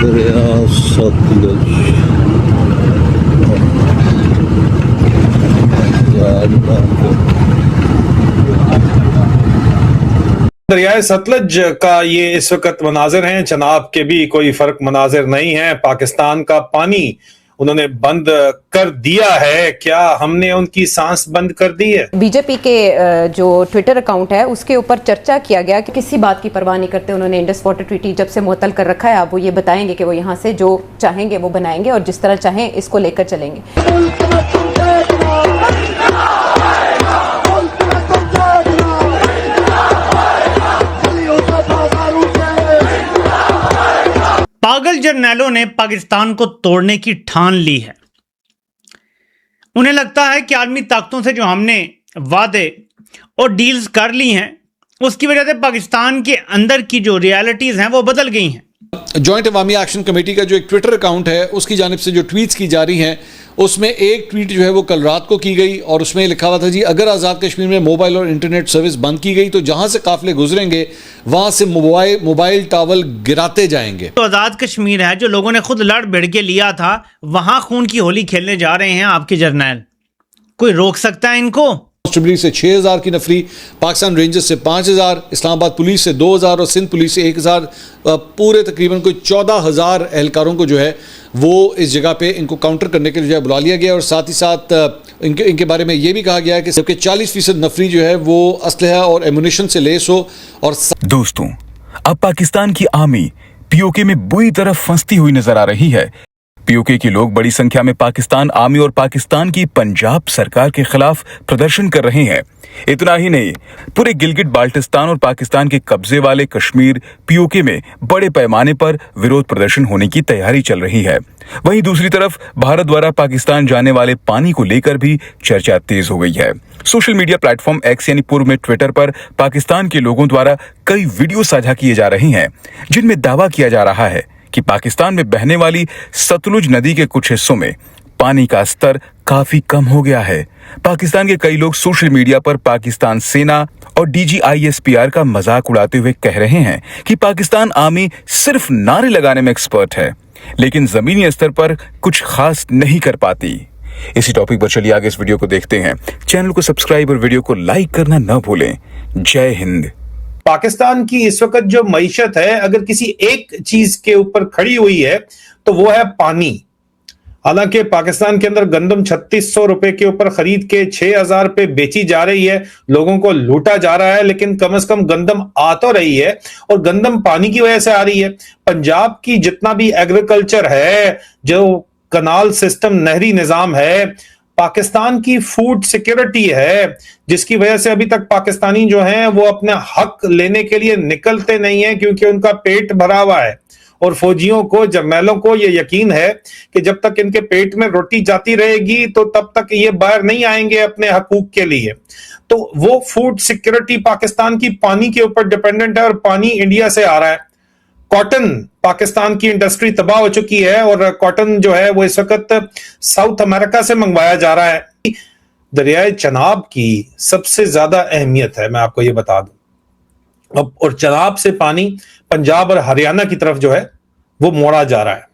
दरिया सतलुज दरियाए सतलज का ये इस वक्त मनाजिर हैं। चनाब के भी कोई फर्क मनाजिर नहीं है। पाकिस्तान का पानी उन्होंने बंद कर दिया है। क्या हमने उनकी सांस बंद कर दी है? बीजेपी के जो ट्विटर अकाउंट है उसके ऊपर चर्चा किया गया कि किसी बात की परवाह नहीं करते उन्होंने इंडस वाटर ट्रीटी जब से मुअत्तल कर रखा है। अब वो ये बताएंगे कि वो यहाँ से जो चाहेंगे वो बनाएंगे और जिस तरह चाहें इसको लेकर चलेंगे। पागल जर्नैलों ने पाकिस्तान को तोड़ने की ठान ली है। उन्हें लगता है कि आलमी ताकतों से जो हमने वादे और डील्स कर ली हैं उसकी वजह से पाकिस्तान के अंदर की जो रियलिटीज़ हैं वो बदल गई हैं। जॉइंट अवामी एक्शन कमेटी का जो एक ट्विटर अकाउंट है उसकी जानिब से जो ट्वीट्स की जा रही हैं उसमें एक ट्वीट जो है वो कल रात को की गई और उसमें लिखा हुआ था जी, अगर आज़ाद कश्मीर में मोबाइल और इंटरनेट सर्विस बंद की गई तो जहां से काफिले गुजरेंगे वहां से मोबाइल टावर गिराते जाएंगे। तो आज़ाद कश्मीर है जो लोगों ने खुद लड़ भिड़ के लिया था, वहां खून की होली खेलने जा रहे हैं आपके जर्नैल। कोई रोक सकता है इनको? ट्रिबली से 6000 की नफरी, पाकिस्तान रेंजर्स से 5000, इस्लामाबाद पुलिस से 2000 और सिंध पुलिस से 1000, पूरे तकरीबन कोई 14000 एहलकारों को जो है वो इस जगह पे इनको काउंटर करने के लिए जो है बुला लिया गया। और साथ ही साथ इनके बारे में ये भी कहा गया है कि जबकि 40% नफरी जो है वो असलहा और एमुनेशन से लेस हो। और दोस्तों, अब पाकिस्तान की आर्मी पीओके में बुरी तरह फंसती हुई नजर आ रही है। पीओके के लोग बड़ी संख्या में पाकिस्तान आर्मी और पाकिस्तान की पंजाब सरकार के खिलाफ प्रदर्शन कर रहे हैं। इतना ही नहीं, पूरे गिलगिट बाल्टिस्तान और पाकिस्तान के कब्जे वाले कश्मीर पीओके में बड़े पैमाने पर विरोध प्रदर्शन होने की तैयारी चल रही है। वहीं दूसरी तरफ भारत द्वारा पाकिस्तान जाने वाले पानी को लेकर भी चर्चा तेज हो गई है। सोशल मीडिया प्लेटफॉर्म एक्स यानी पूर्व में ट्विटर पर पाकिस्तान के लोगों द्वारा कई वीडियो साझा किए जा रहे हैं जिनमें दावा किया जा रहा है कि पाकिस्तान में बहने वाली सतलुज नदी के कुछ हिस्सों में पानी का स्तर काफी कम हो गया है। पाकिस्तान के कई लोग सोशल मीडिया पर पाकिस्तान सेना और DGISPR का मजाक उड़ाते हुए कह रहे हैं कि पाकिस्तान आर्मी सिर्फ नारे लगाने में एक्सपर्ट है लेकिन जमीनी स्तर पर कुछ खास नहीं कर पाती। इसी टॉपिक पर चलिए आगे इस वीडियो को देखते हैं। चैनल को सब्सक्राइब और वीडियो को लाइक करना न भूलें। जय हिंद। पाकिस्तान की इस वक्त जो मईशत है अगर किसी एक चीज के ऊपर खड़ी हुई है तो वो है पानी। हालांकि पाकिस्तान के अंदर गंदम 3600 रुपए के ऊपर खरीद के 6000 पे बेची जा रही है, लोगों को लूटा जा रहा है, लेकिन कम से कम गंदम आ तो रही है और गंदम पानी की वजह से आ रही है। पंजाब की जितना भी एग्रीकल्चर है, जो कनाल सिस्टम, नहरी निजाम है, पाकिस्तान की फूड सिक्योरिटी है, जिसकी वजह से अभी तक पाकिस्तानी जो हैं वो अपने हक लेने के लिए निकलते नहीं है क्योंकि उनका पेट भरा हुआ है। और फौजियों को, जर्नैलों को ये यकीन है कि जब तक इनके पेट में रोटी जाती रहेगी तो तब तक ये बाहर नहीं आएंगे अपने हकूक के लिए। तो वो फूड सिक्योरिटी पाकिस्तान की पानी के ऊपर डिपेंडेंट है और पानी इंडिया से आ रहा है। कॉटन, पाकिस्तान की इंडस्ट्री तबाह हो चुकी है और कॉटन जो है वो इस वक्त साउथ अमेरिका से मंगवाया जा रहा है। दरियाए चनाब की सबसे ज्यादा अहमियत है, मैं आपको ये बता दूं। अब और चनाब से पानी पंजाब और हरियाणा की तरफ जो है वो मोड़ा जा रहा है।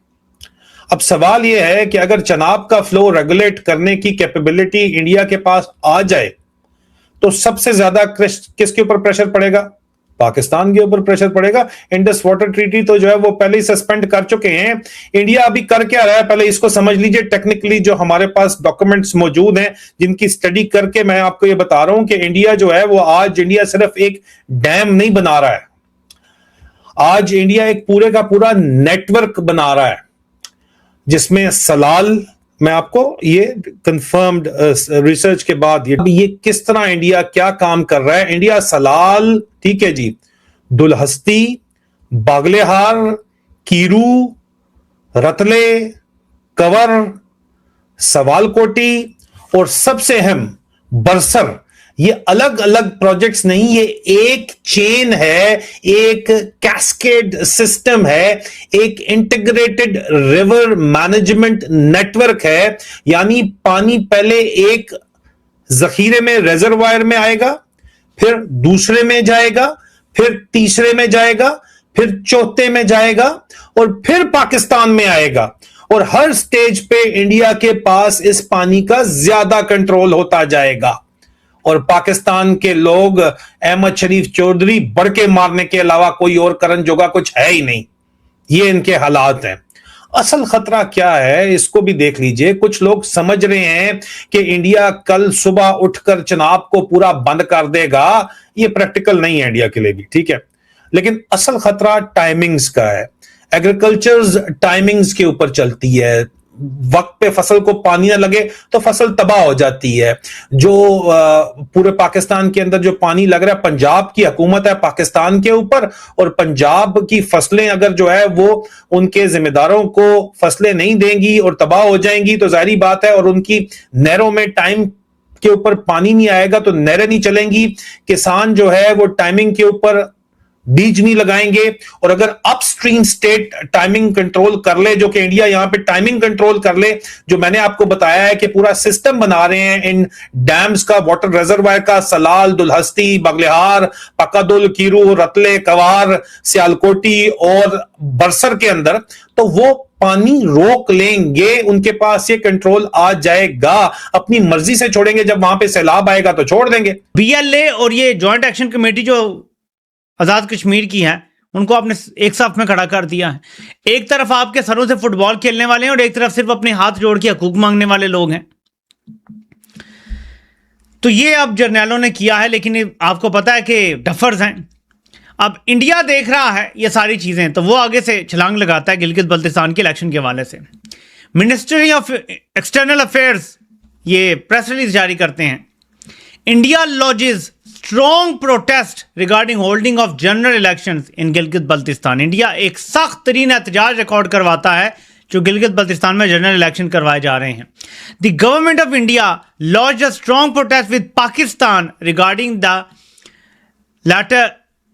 अब सवाल यह है कि अगर चनाब का फ्लो रेगुलेट करने की कैपेबिलिटी इंडिया के पास आ जाए तो सबसे ज्यादा किसके ऊपर प्रेशर पड़ेगा? पाकिस्तान के ऊपर प्रेशर पड़ेगा। इंडस वाटर ट्रीटी तो जो है वो पहले ही सस्पेंड कर चुके हैं। इंडिया अभी कर क्या रहा है पहले इसको समझ लीजिए। टेक्निकली जो हमारे पास डॉक्यूमेंट्स मौजूद हैं जिनकी स्टडी करके मैं आपको ये बता रहा हूं कि इंडिया जो है वो आज इंडिया सिर्फ एक डैम नहीं बना रहा है, आज इंडिया एक पूरे का पूरा नेटवर्क बना रहा है जिसमें सलाल, मैं आपको ये कंफर्म्ड रिसर्च के बाद ये किस तरह इंडिया क्या काम कर रहा है। इंडिया सलाल, ठीक है जी, दुलहस्ती, बागलेहार, कीरू, रतले, कवर, सवालकोटी और सबसे अहम बरसर, ये अलग अलग प्रोजेक्ट्स नहीं, ये एक चेन है, एक कैस्केड सिस्टम है, एक इंटीग्रेटेड रिवर मैनेजमेंट नेटवर्क है। यानी पानी पहले एक जखीरे में, रिजर्वायर में आएगा, फिर दूसरे में जाएगा, फिर तीसरे में जाएगा, फिर चौथे में जाएगा और फिर पाकिस्तान में आएगा। और हर स्टेज पे इंडिया के पास इस पानी का ज्यादा कंट्रोल होता जाएगा और पाकिस्तान के लोग अहमद शरीफ चौधरी बढ़ के मारने के अलावा कोई और करण जोगा कुछ है ही नहीं। ये इनके हालात हैं। असल खतरा क्या है इसको भी देख लीजिए। कुछ लोग समझ रहे हैं कि इंडिया कल सुबह उठकर चुनाव को पूरा बंद कर देगा। ये प्रैक्टिकल नहीं है इंडिया के लिए भी, ठीक है। लेकिन असल खतरा टाइमिंग्स का है। एग्रीकल्चर टाइमिंग्स के ऊपर चलती है। वक्त पे फसल को पानी ना लगे तो फसल तबाह हो जाती है। जो पूरे पाकिस्तान के अंदर जो पानी लग रहा है, पंजाब की हुकूमत है पाकिस्तान के ऊपर, और पंजाब की फसलें अगर जो है वो उनके जिम्मेदारों को फसलें नहीं देंगी और तबाह हो जाएंगी तो जाहिर बात है, और उनकी नहरों में टाइम के ऊपर पानी नहीं आएगा तो नहरें नहीं चलेंगी। किसान जो है वो टाइमिंग के ऊपर बीज नहीं लगाएंगे। और अगर अपस्ट्रीम स्टेट टाइमिंग कंट्रोल कर ले, जो कि इंडिया यहां पे टाइमिंग कंट्रोल कर ले, जो मैंने आपको बताया है कि पूरा सिस्टम बना रहे हैं इन डैम्स का, वाटर रिजर्वायर का, सलाल, दुलहस्ती, बगलिहार, पकादुल, कीरू, रतले, कवार, सियालकोटी और बरसर के अंदर, तो वो पानी रोक लेंगे। उनके पास ये कंट्रोल आ जाएगा। अपनी मर्जी से छोड़ेंगे, जब वहां पे सैलाब आएगा तो छोड़ देंगे। बीएलए और ये ज्वाइंट एक्शन कमेटी जो आजाद कश्मीर की है, उनको आपने एक साथ में खड़ा कर दिया है। एक तरफ आपके सरों से फुटबॉल खेलने वाले हैं और एक तरफ सिर्फ अपने हाथ जोड़ के हकूक मांगने वाले लोग हैं। तो ये अब जर्नैलों ने किया है, लेकिन आपको पता है कि डफर्स हैं। अब इंडिया देख रहा है ये सारी चीजें, तो वो आगे से छलांग लगाता है गिलगित बल्तिस्तान के इलेक्शन के हवाले से। मिनिस्ट्री ऑफ एक्सटर्नल अफेयर्स ये प्रेस रिलीज जारी करते हैं। India launches strong protest regarding holding of general elections in Gilgit Baltistan. India एक सख्त तरीन एहतजाज रिकॉर्ड करवाता है जो गिलगित बल्तिस्तान में जनरल इलेक्शन करवाए जा रहे हैं। The government of India launched a strong protest with Pakistan regarding the latter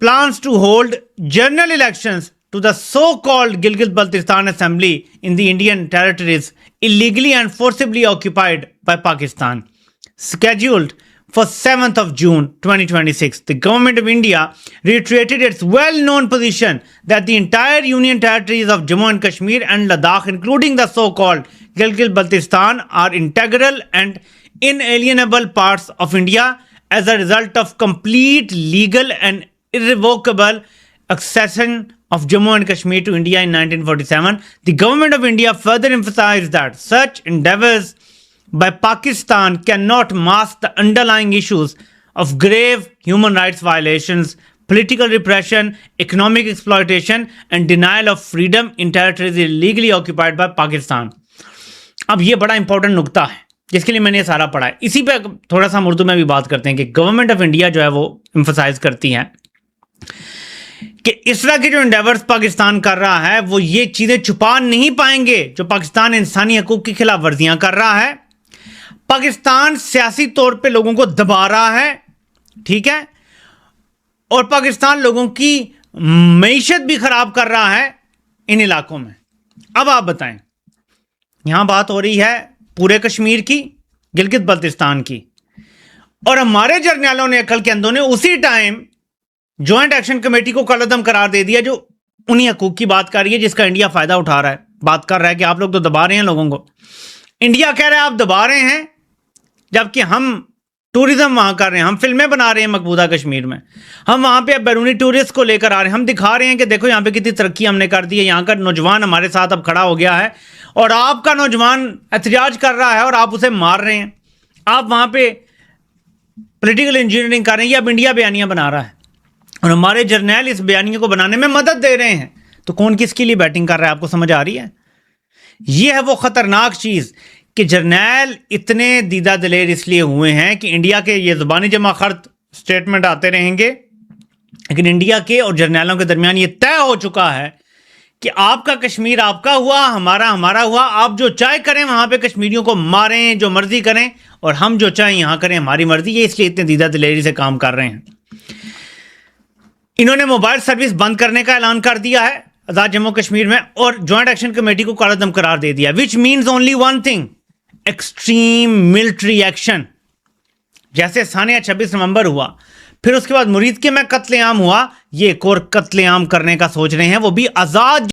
plans to hold general elections to the so-called Gilgit-Baltistan Assembly in the Indian territories illegally and forcibly occupied by Pakistan. Scheduled for 7th of June 2026, the government of India reiterated its well-known position that the entire union territories of Jammu and Kashmir and Ladakh, including the so-called Gilgit-Baltistan, are integral and inalienable parts of India as a result of complete legal and irrevocable accession of Jammu and Kashmir to India in 1947. The government of India further emphasized that such endeavors by Pakistan cannot mask the underlying issues of grave human rights violations, political repression, economic exploitation, and denial of freedom in territories illegally occupied by Pakistan. अब ये बड़ा important नुकता है जिसके लिए मैंने ये सारा पढ़ा है। इसी पे थोड़ा सा उर्दू में भी बात करते हैं कि गवर्नमेंट ऑफ इंडिया जो है वो एम्फसाइज करती है कि इस तरह के जो इंडेवर्स पाकिस्तान कर रहा है वो ये चीजें छुपा नहीं पाएंगे जो पाकिस्तान इंसानी हकूक की खिलाफ वर्जियां कर रहा है। पाकिस्तान सियासी तौर पे लोगों को दबा रहा है, ठीक है, और पाकिस्तान लोगों की मईशत भी खराब कर रहा है इन इलाकों में। अब आप बताएं, यहां बात हो रही है पूरे कश्मीर की, गिलगित बल्तिस्तान की, और हमारे जर्नैलों ने, अकल के अंधों ने उसी टाइम ज्वाइंट एक्शन कमेटी को कलअदम करार दे दिया जो उन्हीं हकूक की बात कर रही है जिसका इंडिया फायदा उठा रहा है। बात कर रहा है कि आप लोग तो दबा रहे हैं लोगों को। इंडिया कह रहा है आप दबा रहे हैं, जबकि हम टूरिज्म वहां कर रहे हैं, हम फिल्में बना रहे हैं मकबूजा कश्मीर में, हम वहां पे बैरूनी टूरिस्ट को लेकर आ रहे हैं, हम दिखा रहे हैं कि देखो यहाँ पे कितनी तरक्की हमने कर दी है, यहाँ का नौजवान हमारे साथ अब खड़ा हो गया है, और आपका नौजवान एहतजाज कर रहा है और आप उसे मार रहे हैं। आप वहां पे पॉलिटिकल इंजीनियरिंग कर रहे हैं। ये अब इंडिया बयानियां बना रहा है और हमारे जर्नैल इस बयानियों को बनाने में मदद दे रहे हैं। तो कौन किसके लिए बैटिंग कर रहा है, आपको समझ आ रही है? यह है वो खतरनाक चीज कि जर्नैल इतने दीदा दिलेर इसलिए हुए हैं कि इंडिया के ये जुबानी जमा खर्च स्टेटमेंट आते रहेंगे, लेकिन इंडिया के और जर्नैलों के दरमियान ये तय हो चुका है कि आपका कश्मीर आपका हुआ, हमारा हमारा हुआ। आप जो चाहे करें वहां पे कश्मीरियों को मारें, जो मर्जी करें, और हम जो चाहे यहां करें, हमारी मर्जी। ये इसलिए इतने दीदा दिलेरी से काम कर रहे हैं। इन्होंने मोबाइल सर्विस बंद करने का ऐलान कर दिया है आजाद जम्मू कश्मीर में, और ज्वाइंट एक्शन कमेटी को कालादम करार दे दिया, which means only one thing, extreme military action. जैसे सानिया 26 नवंबर हुआ, फिर उसके बाद मुरीद के में कत्लेआम हुआ, ये एक और कत्लेआम करने का सोच रहे हैं, वो भी आजाद